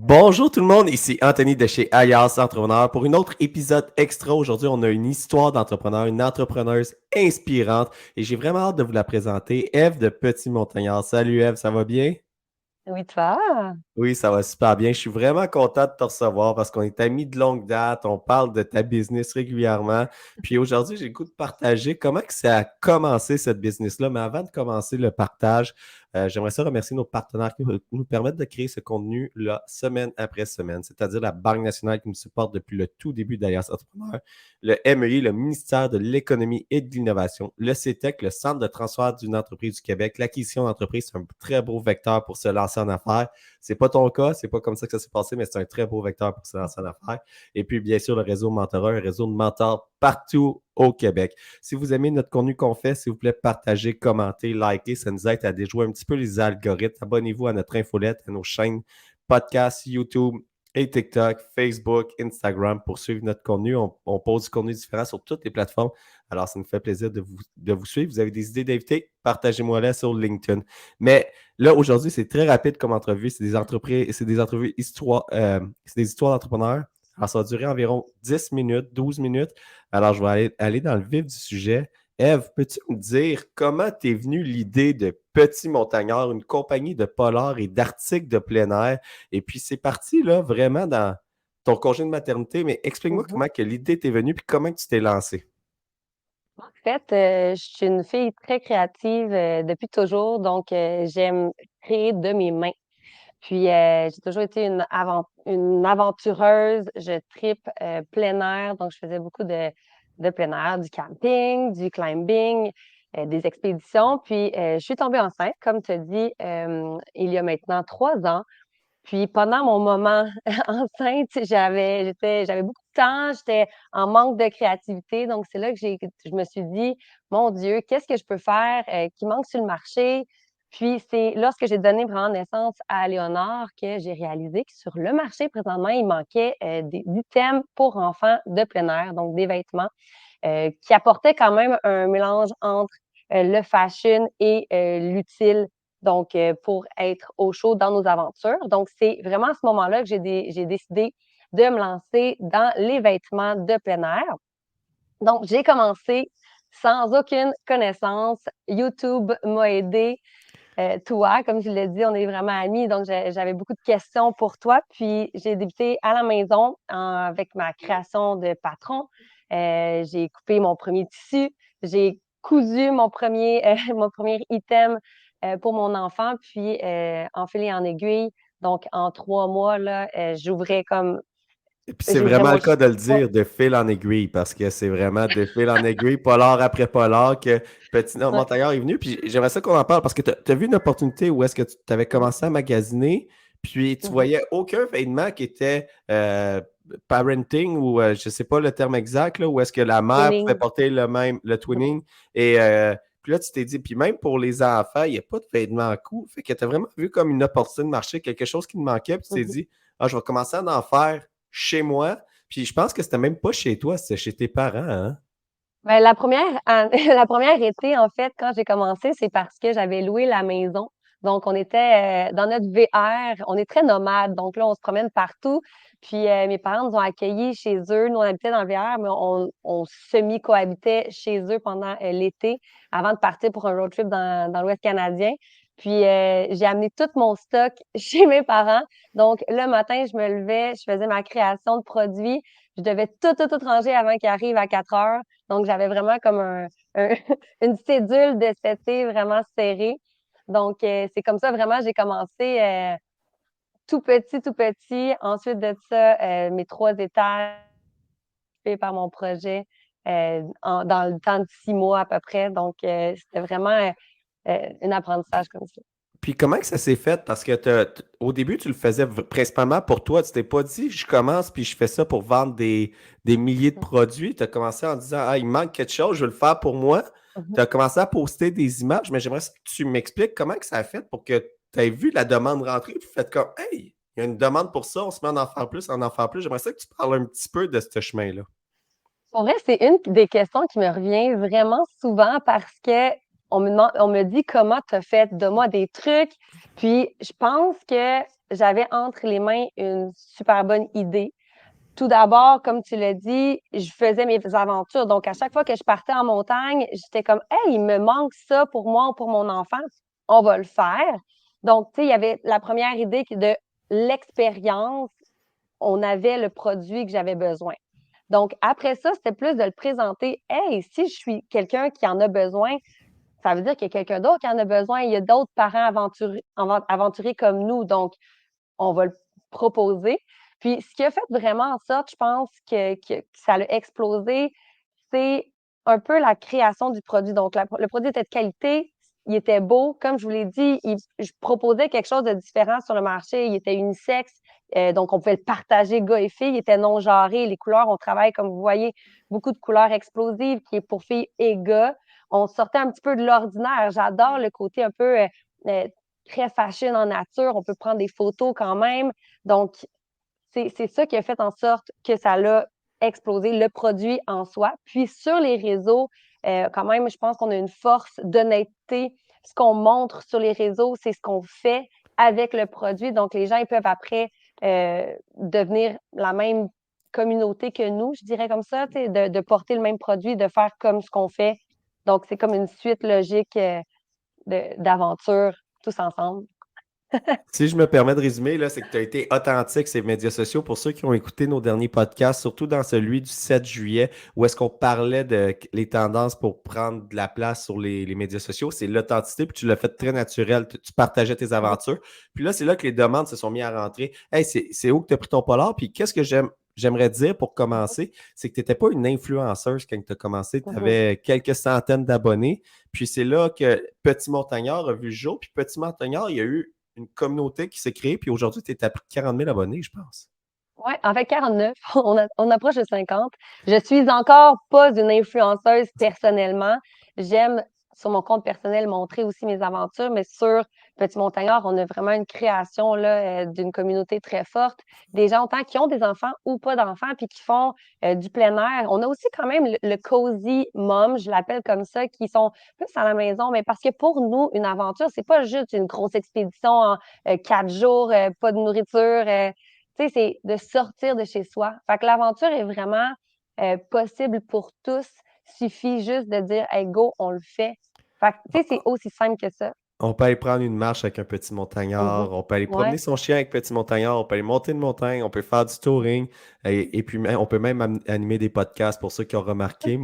Bonjour tout le monde, ici Anthony de chez Alias Entrepreneur pour un autre épisode extra. Aujourd'hui, on a une histoire d'entrepreneur, une entrepreneuse inspirante et j'ai vraiment hâte de vous la présenter. Ève de Petit Montagnard. Salut Ève, ça va bien? Oui, toi? Oui, ça va super bien. Je suis vraiment content de te recevoir parce qu'on est amis de longue date. On parle de ta business régulièrement. Puis aujourd'hui, j'ai le goût de partager comment que ça a commencé cette business-là. Mais avant de commencer le partage, j'aimerais ça remercier nos partenaires qui nous permettent de créer ce contenu-là semaine après semaine, c'est-à-dire la Banque nationale qui nous supporte depuis le tout début d'Alias Entrepreneur, le MEI, le ministère de l'Économie et de l'Innovation, le CETEC, le Centre de transfert d'une entreprise du Québec. L'acquisition d'entreprise, c'est un très beau vecteur pour se lancer en affaires. C'est pas ton cas, c'est pas comme ça que ça s'est passé, mais c'est un très beau vecteur pour se lancer en affaires. Et puis, bien sûr, le réseau Mentorat, un réseau de mentors partout au Québec. Si vous aimez notre contenu qu'on fait, s'il vous plaît, partagez, commentez, likez. Ça nous aide à déjouer un petit peu les algorithmes. Abonnez-vous à notre infolette, à nos chaînes podcasts, YouTube et TikTok, Facebook, Instagram pour suivre notre contenu. On pose du contenu différent sur toutes les plateformes. Alors, ça nous fait plaisir de vous suivre. Vous avez des idées d'invités? Partagez-moi-les sur LinkedIn. Mais là, aujourd'hui, c'est très rapide comme entrevue. C'est des entreprises, c'est des entrevues histoires, c'est des histoires d'entrepreneurs. Alors, ça va durer environ 10 minutes, 12 minutes. Alors, je vais aller dans le vif du sujet. Ève, peux-tu me dire comment t'es venue l'idée de Petit Montagnard, une compagnie de polar et d'articles de plein air? Et puis, c'est parti, là, vraiment dans ton congé de maternité, mais explique-moi Mhm. comment que l'idée t'est venue puis comment tu t'es lancé. En fait, je suis une fille très créative depuis toujours, donc j'aime créer de mes mains. Puis j'ai toujours été une aventureuse. Je tripe plein air, donc je faisais beaucoup de plein air, du camping, du climbing, des expéditions. Puis je suis tombée enceinte, comme tu as dit, il y a maintenant 3 ans. Puis pendant mon moment enceinte, j'avais beaucoup de temps, j'étais en manque de créativité. Donc, c'est là que je me suis dit, mon Dieu, qu'est-ce que je peux faire qui manque sur le marché? Puis c'est lorsque j'ai donné vraiment naissance à Léonore que j'ai réalisé que sur le marché, présentement, il manquait des items pour enfants de plein air, donc des vêtements qui apportaient quand même un mélange entre le fashion et l'utile, donc pour être au chaud dans nos aventures. Donc, c'est vraiment à ce moment-là que j'ai décidé de me lancer dans les vêtements de plein air. Donc, j'ai commencé sans aucune connaissance. YouTube m'a aidé. Toi, comme je l'ai dit, on est vraiment amis, donc j'avais beaucoup de questions pour toi. Puis j'ai débuté à la maison avec ma création de patron. J'ai coupé mon premier tissu, j'ai cousu mon premier, mon premier item pour mon enfant, puis enfilé en aiguille. Donc, en 3 mois, là, Et puis c'est j'ouvrais vraiment mon le cas de le chiffon. dire, de fil en aiguille, parce que c'est vraiment de fil en aiguille, polar après polar, que Petit Ouais. Montagnard est venu. Puis j'aimerais ça qu'on en parle, parce que tu as vu une opportunité où est-ce que tu avais Mhm, commencé à magasiner, puis tu mhm, voyais aucun vêtement qui était parenting, ou je sais pas le terme exact, là, où est-ce que la mère pouvait Twinning. porter le même, le Mhm, twinning. Et puis là, tu t'es dit, puis même pour les enfants, il n'y a pas de vêtements cool. Fait que tu as vraiment vu comme une opportunité de marché, quelque chose qui te manquait, puis tu t'es mhm. dit, ah, je vais commencer à en faire chez moi. Puis je pense que c'était même pas chez toi, c'était chez tes parents, hein? Ben, la première été, en fait, quand j'ai commencé, c'est parce que j'avais loué la maison. Donc, on était dans notre VR. On est très nomades. Donc là, on se promène partout. Puis, mes parents nous ont accueillis chez eux. Nous, on habitait dans le VR, mais on semi-cohabitait chez eux pendant l'été avant de partir pour un road trip dans l'Ouest canadien. Puis, j'ai amené tout mon stock chez mes parents. Donc, le matin, je me levais, je faisais ma création de produits. Je devais tout ranger avant qu'ils arrivent à 4 heures. Donc, j'avais vraiment comme un- une cédule de cet été vraiment serrée. Donc, c'est comme ça, vraiment, j'ai commencé tout petit, tout petit. Ensuite de ça, mes 3 étages faits par mon projet dans le temps de 6 mois à peu près. Donc, c'était vraiment un apprentissage comme ça. Puis comment que ça s'est fait? Parce que au début, tu le faisais principalement pour toi. Tu t'es pas dit, je commence puis je fais ça pour vendre des milliers de produits. Tu as commencé en disant, ah, il manque quelque chose, je veux le faire pour moi. Tu Mhm. as commencé à poster des images, mais j'aimerais que tu m'expliques comment que ça a fait pour que tu aies vu la demande rentrer puis fait comme, hey, il y a une demande pour ça, on se met à en faire plus, à en faire plus. J'aimerais ça que tu parles un petit peu de ce chemin-là. Pour vrai, c'est une des questions qui me revient vraiment souvent parce que on me dit comment tu as fait, donne-moi des trucs. Puis je pense que j'avais entre les mains une super bonne idée. Tout d'abord, comme tu l'as dit, je faisais mes aventures. Donc, à chaque fois que je partais en montagne, j'étais comme, hey, il me manque ça pour moi ou pour mon enfant. On va le faire. Donc, tu sais, il y avait la première idée de l'expérience. On avait le produit que j'avais besoin. Donc, après ça, c'était plus de le présenter. Hey, si je suis quelqu'un qui en a besoin, ça veut dire qu'il y a quelqu'un d'autre qui en a besoin. Il y a d'autres parents aventuriers comme nous. Donc, on va le proposer. Puis, ce qui a fait vraiment en sorte, je pense, que ça a explosé, c'est un peu la création du produit. Donc, le produit était de qualité, il était beau. Comme je vous l'ai dit, je proposais quelque chose de différent sur le marché. Il était unisexe, donc on pouvait le partager gars et filles. Il était non genré. Les couleurs, on travaille, comme vous voyez, beaucoup de couleurs explosives qui est pour filles et gars. On sortait un petit peu de l'ordinaire. J'adore le côté un peu euh, très fashion en nature. On peut prendre des photos quand même. Donc, c'est ça qui a fait en sorte que ça l'a explosé, le produit en soi. Puis sur les réseaux, quand même, je pense qu'on a une force d'honnêteté. Ce qu'on montre sur les réseaux, c'est ce qu'on fait avec le produit. Donc, les gens, ils peuvent après devenir la même communauté que nous, je dirais comme ça, de porter le même produit, de faire comme ce qu'on fait. Donc, c'est comme une suite logique d'aventures tous ensemble. Si je me permets de résumer, là, c'est que tu as été authentique sur les médias sociaux. Pour ceux qui ont écouté nos derniers podcasts, surtout dans celui du 7 juillet, où est-ce qu'on parlait de les tendances pour prendre de la place sur les médias sociaux, c'est l'authenticité, puis tu l'as fait très naturel. Tu partageais tes Ouais. aventures. Puis là, c'est là que les demandes se sont mises à rentrer. Hey, c'est où que tu as pris ton polar? Puis qu'est-ce que j'aimerais dire pour commencer, c'est que tu n'étais pas une influenceuse quand tu as commencé. Tu Mhm. avais quelques centaines d'abonnés. Puis c'est là que Petit Montagnard a vu le jour. Puis Petit Montagnard, il y a eu une communauté qui s'est créée, puis aujourd'hui, tu es à plus de 40 000 abonnés, je pense. Ouais, en fait 49, on approche de 50. Je suis encore pas une influenceuse personnellement. J'aime sur mon compte personnel montrer aussi mes aventures, mais sur Petit Montagnard, on a vraiment une création là, d'une communauté très forte. Des gens autant qui ont des enfants ou pas d'enfants, puis qui font du plein air. On a aussi quand même le cozy mom, je l'appelle comme ça, qui sont plus à la maison, mais parce que pour nous, une aventure, c'est pas juste une grosse expédition en 4 jours, pas de nourriture. Tu sais, c'est de sortir de chez soi. Fait que l'aventure est vraiment possible pour tous. Suffit juste de dire, hey, go, on le fait. Fait que, tu sais, c'est aussi simple que ça. On peut aller prendre une marche avec un petit montagnard, Mhm. on peut aller promener Ouais. son chien avec petit montagnard, on peut aller monter une montagne, on peut faire du touring, et puis on peut même animer des podcasts. Pour ceux qui ont remarqué,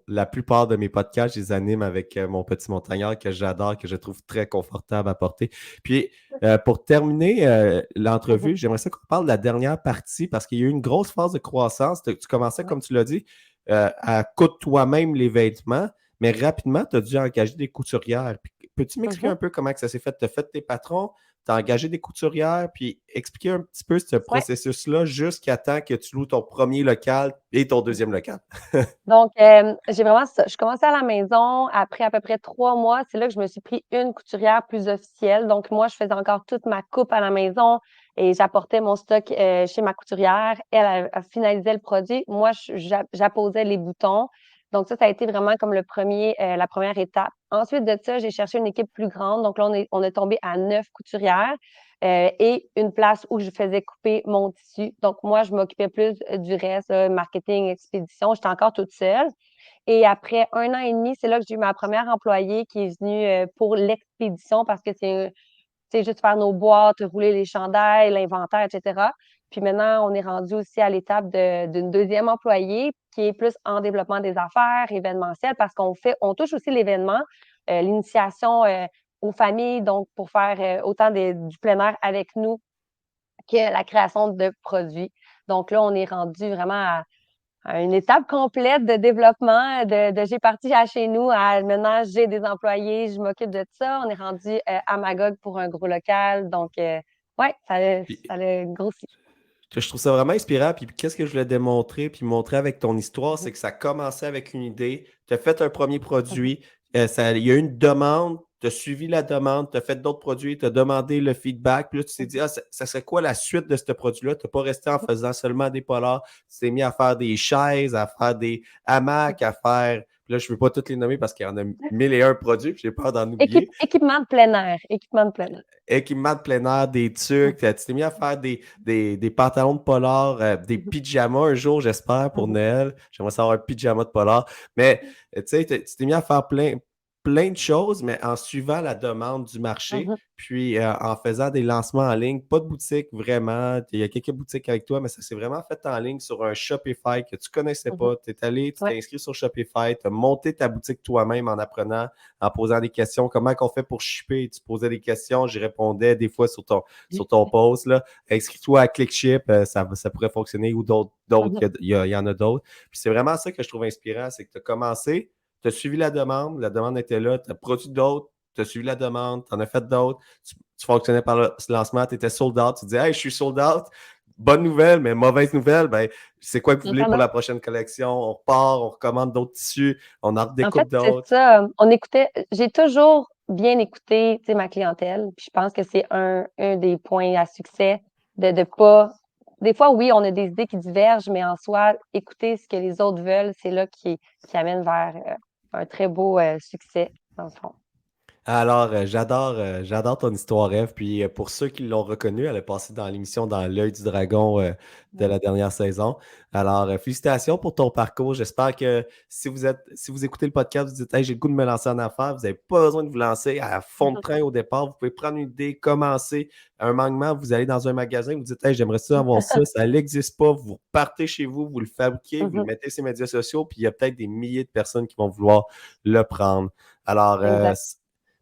la plupart de mes podcasts, je les anime avec mon petit montagnard que j'adore, que je trouve très confortable à porter. Puis, pour terminer Mhm. l'entrevue, j'aimerais ça qu'on parle de la dernière partie parce qu'il y a eu une grosse phase de croissance. Tu commençais, Ouais. comme tu l'as dit, à coudre toi-même les vêtements, mais rapidement, tu as dû engager des couturières. Peux-tu m'expliquer Mhm. un peu comment que ça s'est fait? Tu as fait tes patrons, tu as engagé des couturières, puis expliquer un petit peu ce Ouais. processus-là jusqu'à temps que tu loues ton premier local et ton deuxième local. Donc, j'ai vraiment ça. Je commençais à la maison. Après à peu près 3 mois, c'est là que je me suis pris une couturière plus officielle. Donc, moi, je faisais encore toute ma coupe à la maison et j'apportais mon stock chez ma couturière. Elle finalisait le produit. Moi, j'apposais les boutons. Donc, ça a été vraiment comme la première étape. Ensuite de ça, j'ai cherché une équipe plus grande. Donc là, on est tombé à 9 couturières. Et une place où je faisais couper mon tissu. Donc, moi, je m'occupais plus du reste, marketing, expédition. J'étais encore toute seule. Et après 1 an et demi, c'est là que j'ai eu ma première employée qui est venue pour l'expédition parce que c'est juste faire nos boîtes, rouler les chandails, l'inventaire, etc. Puis maintenant, on est rendu aussi à l'étape d'une deuxième employée qui est plus en développement des affaires, événementiel, parce on touche aussi l'événement, l'initiation aux familles, donc pour faire autant du plein air avec nous que la création de produits. Donc là, on est rendu vraiment à une étape complète de développement, de j'ai parti à chez nous à maintenant j'ai des employés, je m'occupe de ça. On est rendu à Magog pour un gros local. Donc, ouais, Puis, ça a grossi. je trouve ça vraiment inspirant. Puis qu'est-ce que je voulais démontrer, puis montrer avec ton histoire, c'est que ça a commencé avec une idée. Tu as fait un premier Mhm. produit, il y a eu une demande, tu as suivi la demande, tu as fait d'autres produits, tu as demandé le feedback. Puis là, tu t'es dit, Mhm. ça serait quoi la suite de ce produit-là? Tu n'as pas resté en faisant seulement des polars. Tu t'es mis à faire des chaises, à faire des hamacs, à faire Puis là, je ne veux pas toutes les nommer parce qu'il y en a 1001 produits, puis j'ai peur d'en oublier. Équipement de plein air. Équipement de plein air. Équipement de plein air, des tucs, tu t'es mis à faire des pantalons de polar, des Mhm. pyjamas un jour, j'espère, pour Mhm. Noël. J'aimerais savoir un pyjama de polar. Mais tu sais, tu t'es mis à faire plein de choses, mais en suivant la demande du marché, Mhm. puis en faisant des lancements en ligne. Pas de boutique vraiment. Il y a quelques boutiques avec toi, mais ça s'est vraiment fait en ligne sur un Shopify que tu connaissais Mhm. pas. Tu es allé, tu Ouais. t'es inscrit sur Shopify, tu as monté ta boutique toi-même en apprenant, en posant des questions. Comment qu'on fait pour shipper? Tu posais des questions, j'y répondais des fois sur ton post. Là. Inscris-toi à ClickShip, ça pourrait fonctionner ou d'autres. Mhm. Il y en a d'autres. Puis c'est vraiment ça que je trouve inspirant, c'est que tu as commencé, tu as suivi la demande était là, tu as produit d'autres, tu as suivi la demande, tu en as fait d'autres, tu fonctionnais par le lancement, tu étais sold out, tu dis hey, je suis sold out. Bonne nouvelle, mais mauvaise nouvelle, ben, c'est quoi que vous voulez pour Notamment. la prochaine collection? On repart, on recommande d'autres tissus, on en En fait, redécoupe c'est d'autres. ça. J'ai toujours bien écouté, tu sais, ma clientèle. Puis je pense que c'est un des points à succès de pas. Des fois, oui, on a des idées qui divergent, mais en soi, écouter ce que les autres veulent, c'est là qui amène vers un très beau succès, dans le fond. Alors, j'adore ton histoire, Eve. Puis pour ceux qui l'ont reconnue, elle est passée dans l'émission Dans l'œil du dragon de la dernière saison. Alors, félicitations pour ton parcours. J'espère que si vous écoutez le podcast, vous dites hey, j'ai le goût de me lancer en affaires, vous n'avez pas besoin de vous lancer à fond de train au départ. Vous pouvez prendre une idée, commencer un manquement, vous allez dans un magasin, vous dites hey, j'aimerais ça avoir ça n'existe pas. Vous partez chez vous, vous le fabriquez, vous le Mhm. mettez sur les médias sociaux, puis il y a peut-être des milliers de personnes qui vont vouloir le prendre. Alors, Exact.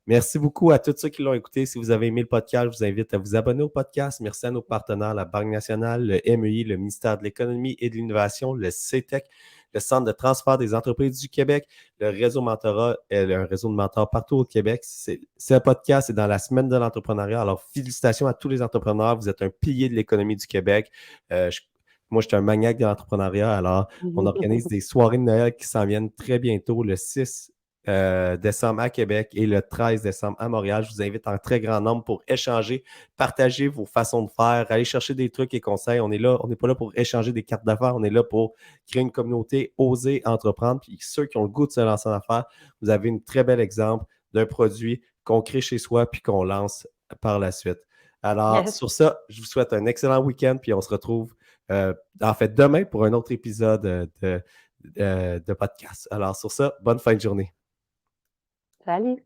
merci beaucoup à tous ceux qui l'ont écouté. Si vous avez aimé le podcast, je vous invite à vous abonner au podcast. Merci à nos partenaires, la Banque nationale, le MEI, le ministère de l'Économie et de l'Innovation, le CETEC, le Centre de transfert des entreprises du Québec, le réseau mentorat, un réseau de mentors partout au Québec. Ce podcast est dans la semaine de l'entrepreneuriat. Alors, félicitations à tous les entrepreneurs. Vous êtes un pilier de l'économie du Québec. Moi, je suis un maniaque de l'entrepreneuriat. Alors, on organise des soirées de Noël qui s'en viennent très bientôt, le 6 décembre à Québec et le 13 décembre à Montréal. Je vous invite en très grand nombre pour échanger, partager vos façons de faire, aller chercher des trucs et conseils. On est là, on n'est pas là pour échanger des cartes d'affaires, on est là pour créer une communauté, oser entreprendre. Puis ceux qui ont le goût de se lancer en affaires, vous avez un très bel exemple d'un produit qu'on crée chez soi puis qu'on lance par la suite. Alors, Yes. sur ça, je vous souhaite un excellent week-end, puis on se retrouve en fait demain pour un autre épisode de podcast. Alors, sur ça, bonne fin de journée. Salut.